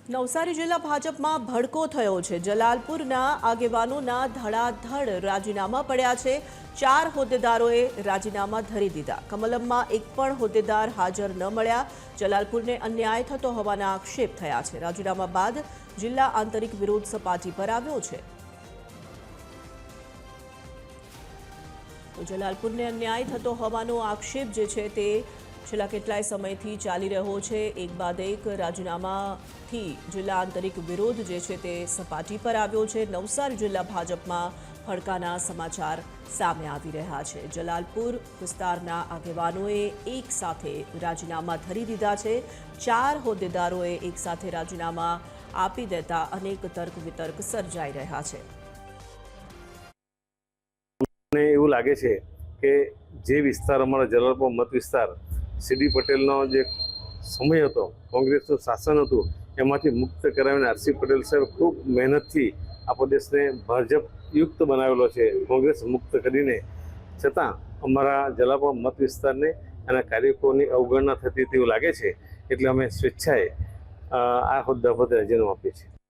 નવસારી જિલ્લા ભાજપમાં ભડકો થયો છે। જલાલપુરના આગેવાનોના ધડાધડ રાજીનામા પડ્યા છે। 4 હોદ્દેદારોએ રાજીનામા ધરી દીધા। કમલમમાં એક પણ હોદ્દેદાર હાજર ન મળ્યા। જલાલપુરને અન્યાય થતો હોવાના આક્ષેપ થયા છે। રાજીનામા બાદ જિલ્લા આંતરિક વિરોધ સપાટી પર આવ્યો છે। તો જલાલપુરને અન્યાય થતો હોવાનો આક્ષેપ જે છે તે છેલ્લા કેટલાય સમયથી ચાલી રહ્યો છે। એક બાદ એક રાજીનામાથી જિલ્લા આંતરિક વિરોધ જે છે તે સપાટી પર આવ્યો છે। નવસારી જિલ્લા ભાજપમાં ભડકાના સમાચાર સામે આવી રહ્યા છે। જલાલપુર વિસ્તારના આગેવાનોએ એક સાથે રાજીનામા ધરી દીધા છે। 4 હોદ્દેદારોએ એક સાથે રાજીનામા આપી દેતા અનેક તર્ક વિતર્ક સર્જાઈ રહ્યા છે। મને એવું લાગે છે કે જે વિસ્તાર અમારો જલાલપુર મત વિસ્તાર સીડી પટેલનો જે સમય હતો, કોંગ્રેસનું શાસન હતું, એમાંથી મુક્ત કરાવીને આરસી પટેલ સાહેબ ખૂબ મહેનતથી આ પ્રદેશને ભાજપયુક્ત બનાવેલો છે, કોંગ્રેસ મુક્ત કરીને। છતાં અમારા જલાલપુર મત વિસ્તારને અને કાર્યકરોની અવગણના થતી તેવું લાગે છે, એટલે અમે સ્વેચ્છાએ આ હોદ્દા પર રાજીનામું આપીએ છીએ।